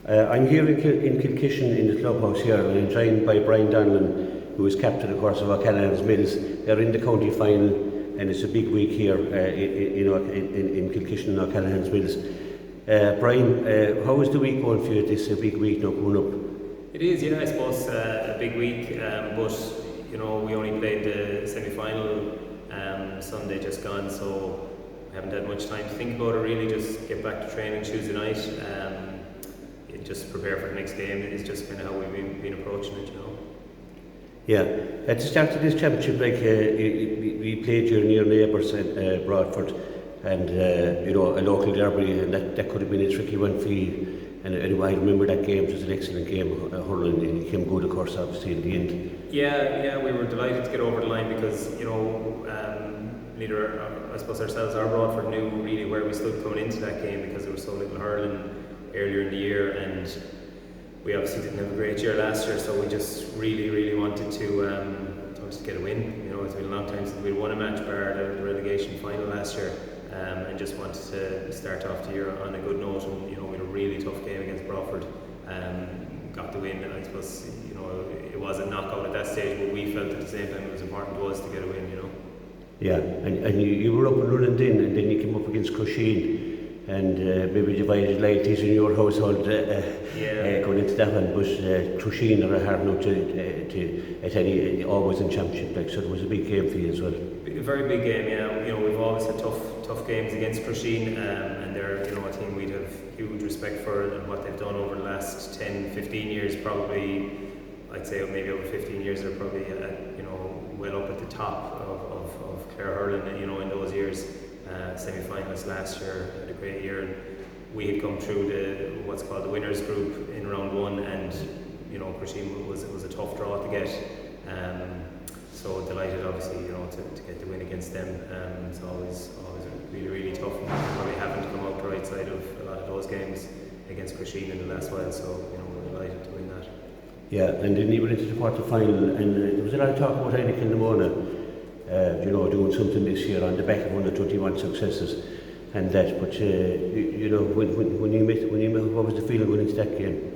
I'm here in Kilkishen in the clubhouse here, and I'm joined by Bryan Donnellan, who is captain, of course, of O'Callaghan's Mills. They're in the county final, and it's a big week here in Kilkishen and O'Callaghan's Mills. Bryan, how is the week going for you? This a big week now coming up. It is, yeah, I suppose a big week, but we only played the semi-final Sunday just gone, so we haven't had much time to think about it really. Just get back to training Tuesday night. Just prepare for the next game is just kind of how we've been approaching it, Yeah, at the start of this championship, we played your near neighbours at Broadford, and a local derby, and that could have been a tricky one for you. And I remember that game. It was an excellent game, hurling, and it came good, of course, obviously in the end. Yeah, we were delighted to get over the line because neither I suppose ourselves or Broadford knew really where we stood coming into that game because there was so little hurling earlier in the year, and we obviously didn't have a great year last year, so we just really wanted to get a win. It's been a long time since we won a match bar the relegation final last year, and just wanted to start off the year on a good note. And we had a really tough game against Broadford, got the win, and I suppose it was a knockout at that stage, but we felt at the same time it was important to us to get a win. Yeah, and you were up and running then, and then you came up against Crusheen. And maybe divided loyalties in your household going into that one, but Crusheen are a hard note to at any always in championship, so it was a big game for you as well. A very big game, yeah. We've always had tough games against Crusheen, and they're a team we'd have huge respect for and what they've done over the last 10-15 years. Probably, I'd say maybe over 15 years, they're probably well up at the top of Clare hurling. In those years. Semi-finalists last year, had a great year, and we had come through what's called the winners group in round one, and Crusheen was a tough draw to get. So delighted, obviously, to get the win against them. It's always really tough. We probably haven't come out the right side of a lot of those games against Crusheen in the last while, so we're delighted to win that. Yeah, and then you went into the quarter final, and there was a lot of talk about Heineken Limona. Doing something this year on the back of 121 successes and that. But when you met, what was the feeling going into that game?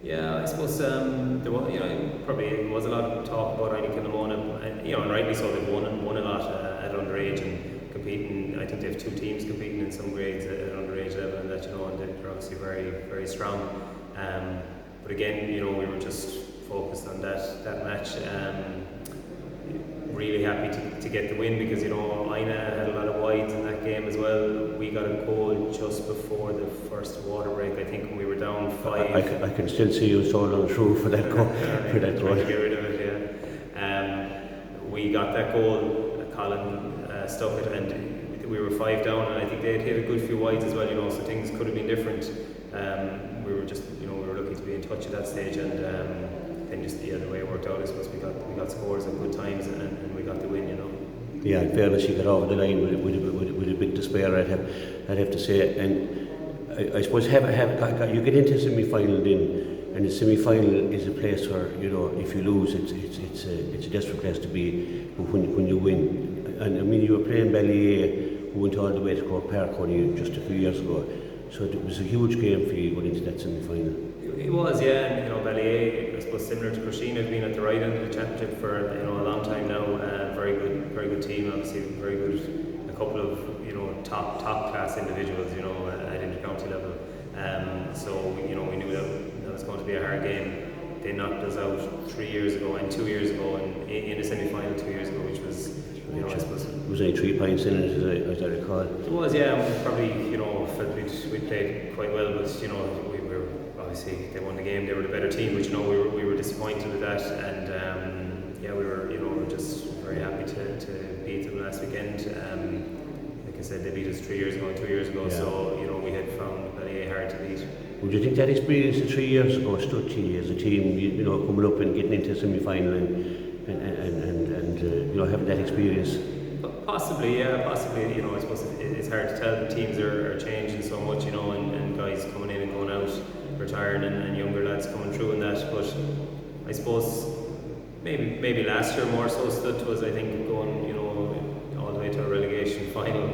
Yeah, I suppose there was, probably was a lot of talk about Heineken Limona, and rightly so. They've won a lot at underage and competing. I think they have two teams competing in some grades at underage level, and that and they're obviously very strong. But again, we were just focused on that match. Really happy to get the win because Ina had a lot of wides in that game as well. We got a goal just before the first water break, I think, when we were down 5. I can still see you sold through for that goal. For that goal. To get rid of it, yeah. We got that goal. Colin stuck it, and we were 5 down, and I think they had hit a good few wides as well. So things could have been different. We were just, we were lucky to be in touch at that stage, and then just the way it worked out, I suppose we got scores at good times, and we got the win. Yeah, in fairness, you got over the line with a bit despair, I'd have to say. And I suppose you get into semi-final then, and the semi-final is a place where if you lose, it's a desperate place to be. But when you win, and I mean you were playing Ballyea, who went all the way to Cork Park only just a few years ago, so it was a huge game for you going into that semi-final. It was, yeah, and Ballyea, I suppose similar to Crusheen, have been at the right end of the championship for a long time now. Very good team, obviously very good. A couple of top class individuals, at intercounty level. So we knew that was going to be a hard game. They knocked us out 3 years ago and 2 years ago, and in the semi-final 2 years ago, which was I suppose it was only 3 points in it, as I recall. It was, yeah. Probably felt we played quite well, but we were. Obviously, they won the game. They were the better team, which we were disappointed with that, and we were just very happy to beat them last weekend. Like I said, they beat us 3 years ago and 2 years ago, so we had found Ballyea hard to beat. Would you think that experience of 3 years ago stood to you as a team, coming up and getting into a semi-final and having that experience? Possibly, yeah, possibly. I suppose it's hard to tell. The teams are changing so much, and guys coming in and going out, retiring, and younger lads coming through and that. But I suppose maybe last year more so stood to us. I think going all the way to a relegation final,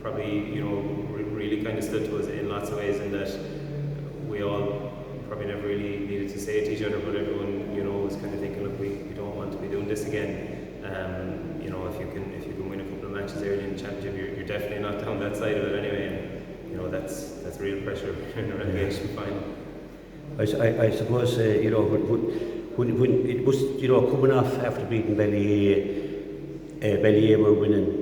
probably really kind of stood to us in lots of ways, in that we all probably never really needed to say it to each other, but everyone, was kind of thinking, look, we don't want to be doing this again. If you can win a couple of matches early in the championship, you're definitely not down that side of it anyway. And, that's real pressure in a relegation final. I suppose when it was coming off after beating Ballyea were winning.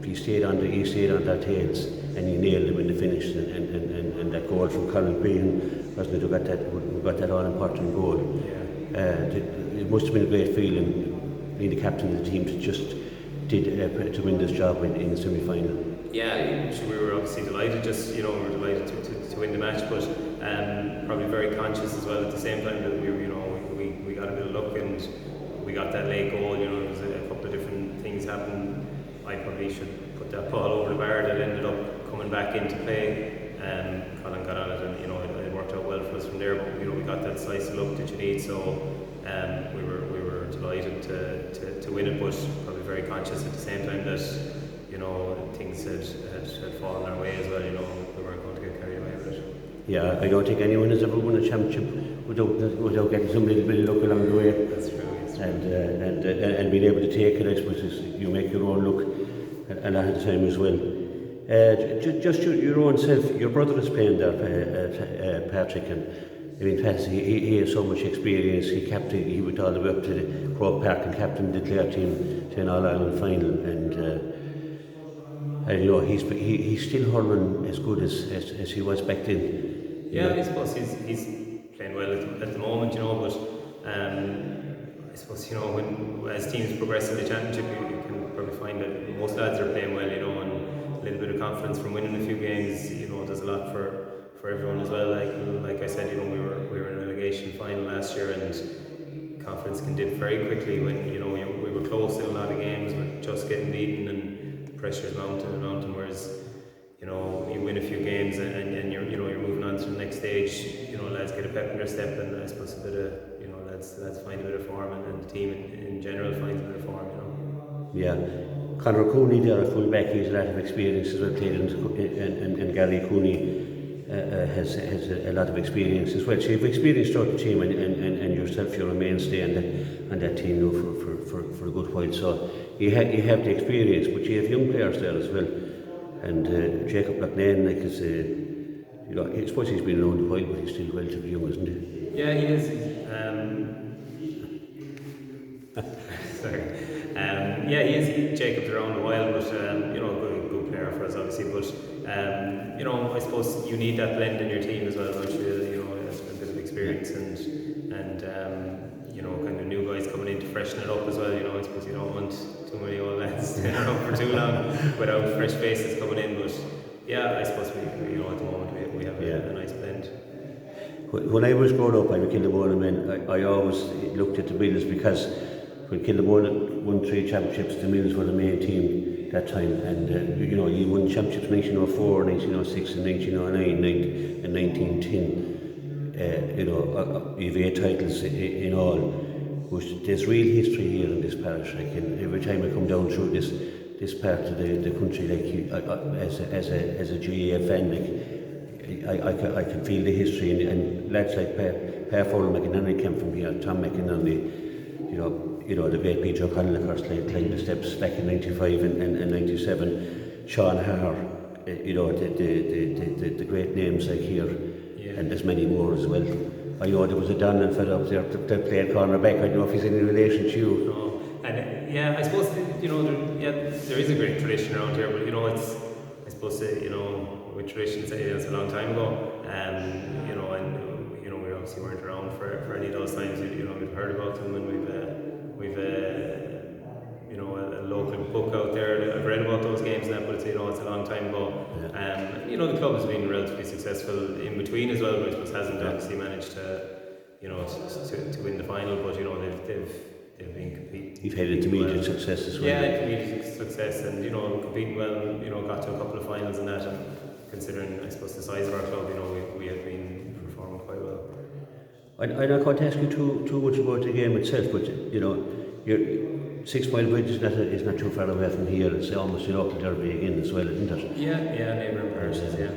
He stayed on their tails and he nailed them in the finish, and that goal from Colin Green, wasn't it, who got that all important goal. It must have been a great feeling being the captain of the team to win this job in the semi-final. Yeah, we were obviously delighted. We were delighted to win the match, but probably very conscious as well at the same time that we got a bit of luck and we got that late goal. There was a couple of different things happened. I probably should put that ball over the bar that ended up coming back into play. Colin got on it, and it worked out well for us from there. But we got that slice of luck that you need. So we were delighted to win it, but probably very conscious at the same time that things had fallen our way as well. We weren't going to get carried away with it. Yeah, I don't think anyone has ever won a championship without getting some little bit of luck along the way. That's true. And being able to take it, I suppose, you make your own luck a lot of the time as well. Just your own self, your brother is playing there, Patrick, and I mean, he has so much experience. He went all the way up to the Croke Park and captained the Clare team to an All-Ireland final, and he's still hurling as good as he was back then. Yeah, I suppose he's playing well at the moment, but I suppose when as teams progress in the championship, you can probably find that most lads are playing well, and a little bit of confidence from winning a few games, does a lot for everyone as well. Like I said, we were in a relegation final last year, and confidence can dip very quickly when we were close in a lot of games, but just getting beaten and pressure is mounting and mounting. Whereas you win a few games and you're moving on to the next stage. Lads get a pep in their step, and I suppose a bit of lads find a bit of form, and the team in general finds a bit of form. Yeah. Conor Cooney there, a full back, he has a lot of experience as well, played and Gary Cooney has a lot of experience as well. So you've experienced throughout the team, and yourself, you're a mainstay on that team now for a good while. So you have the experience, but you have young players there as well. And Jacob Loughnane, I suppose he's been around a while, but he's still relatively young, isn't he? Yeah, he is. Sorry. He is. Jacob's around a while, but good player for us, obviously. But I suppose you need that blend in your team as well, don't you? Has a bit of experience and kind of new guys coming in to freshen it up as well. I suppose you don't want too many old lads staying around for too long without fresh faces coming in. But yeah, I suppose we at the moment we have a nice blend. When I was growing up, I'm a Kilnamona man. I always looked at the Mills, because when Kilnamona won 3 championships, the Mills were the main team that time. And you won championships 1904, 1906, and 1909, and 1910. You've 8 titles in all. But there's real history here in this parish. And every time I come down through this part of the country, as a GAA fan, I can feel the history, and lads like Per Fowler McInerney came from here, Tom McInerney, the great Peter O'Connell, of course, climbed the steps back in 95 and 97, Sean Harr, the great names like here, and there's many more as well. I know there was a Donnellan fella up there that played cornerback. I don't know if he's any relation to you. No, and I suppose there is a great tradition around here, but it's, I suppose with traditions, it's a long time ago, and we obviously weren't around for any of those times. We've heard about them, and we've a local book out there. I've read about those games now, but it's a long time ago. The club has been relatively successful in between as well, but I suppose hasn't obviously managed to win the final. But they've been competing. You've had intermediate success as well. Yeah, intermediate success, and competing well. Got to a couple of finals and that, and considering, I suppose, the size of our club, we have been performing quite well. I'm not going to ask you too much about the game itself, but your 6 Mile Bridge is not too far away from here. It's almost a local derby again as well, isn't it? Yeah, neighbouring parishes, yeah.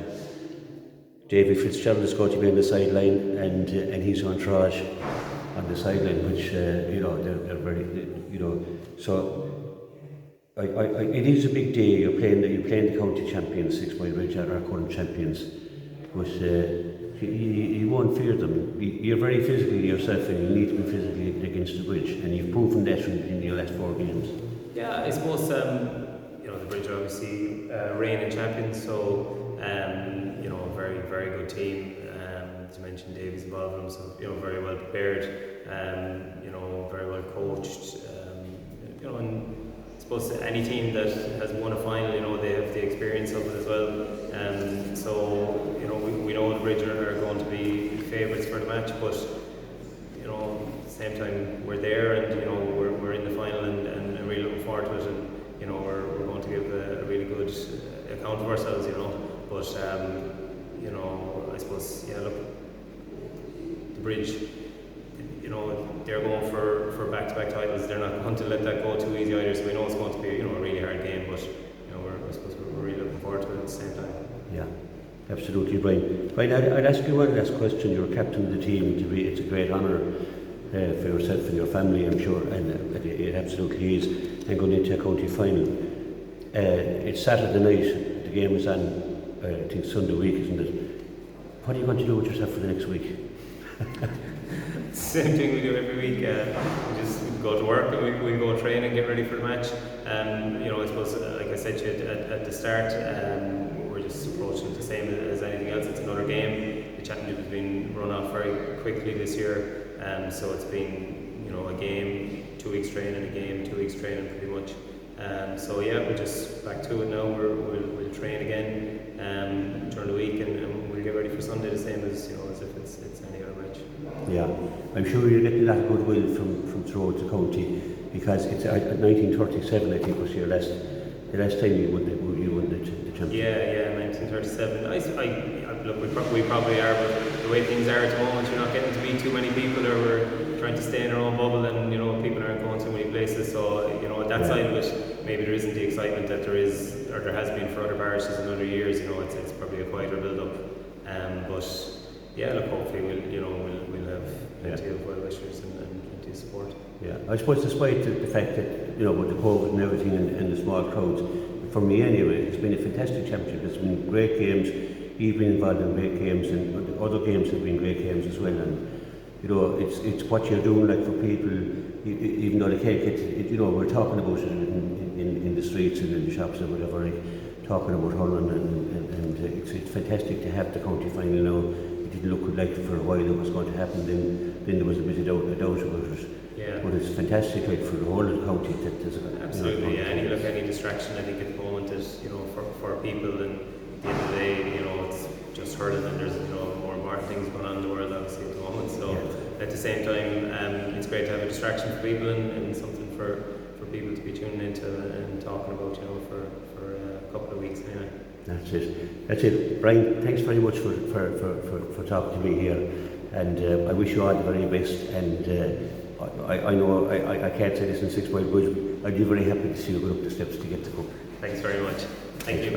Davy Fitzgerald is going to be on the sideline, and he's on triage on the sideline, which they're very, so. It is a big day. You're playing the county champions, 6 Mile Ridge, our current champions, but you won't fear them. You're very physical yourself, and you need to be physically against the Bridge, and you've proven that in your last 4 games. Yeah, I suppose the Bridge are obviously reigning champions, so very very good team. As you mentioned, Davy's involved in them, so very well prepared, very well coached, and I suppose any team that has won a final, they have the experience of it as well. We know the Bridge are going to be favourites for the match, but at the same time we're there, and we're in the final, and really looking forward to it, and we're going to give a really good account of ourselves, But I suppose look, the Bridge. They're going for back-to-back titles. They're not going to let that go too easy either. So we know it's going to be a really hard game, but I suppose we're really looking forward to it at the same time. Yeah, absolutely, Brian. Brian, I'd ask you one last question. You're captain of the team. It's a great honour for yourself and your family, I'm sure, and it absolutely is. And going into a county final. It's Saturday night. The game is on, I think, Sunday week, isn't it? What are you going to do with yourself for the next week? Same thing we do every week. We just go to work, and we go train and get ready for the match. I suppose, like I said to you at the start, we're just approaching it the same as anything else. It's another game. The championship has been run off very quickly this year, so it's been a game, 2 weeks training, a game, 2 weeks training, pretty much. We're just back to it now. We'll train again during the week, and we'll get ready for Sunday the same as if it's any other match. Yeah, I'm sure you're getting a lot of goodwill from throughout the county, because it's 1937, I think, was the last time you won the championship. Yeah, 1937. Look, we probably are, but the way things are at the moment, you're not getting to meet too many people, or we're trying to stay in our own bubble, and people aren't going too many places. So that side of it, maybe there isn't the excitement that there is, or there has been for other parishes in other years. It's probably a quieter build-up. But yeah, look, hopefully we'll have plenty of well-wishers and plenty of support. Yeah, I suppose despite the fact that with the COVID and everything, and the small crowds, for me anyway, it's been a fantastic championship. It's been great games. You've been involved in great games, and other games have been great games as well. And it's what you're doing, like, for people, even though they can't get it. We're talking about it in the streets and in the shops and whatever, like, talking about hurling, and it's fantastic to have the county final now. It didn't look like for a while it was going to happen. Then there was a bit of doubt about it. Yeah. But it's fantastic, like, for the whole of the county that there's absolutely. Any distraction, I think, at the moment is for people, and at the end of the day, it's just hurling, and there's more important things going on in the world, obviously, at the moment. So at the same time, it's great to have a distraction for people, and something for people to be tuning into and talking about, for a couple of weeks anyway. That's it. Brian, thanks very much for talking to me here, and I wish you all the very best. And I know I can't say this in 6 Mile Bridge. I'd be very happy to see you go up the steps to get the cup. Thanks very much. Thank you.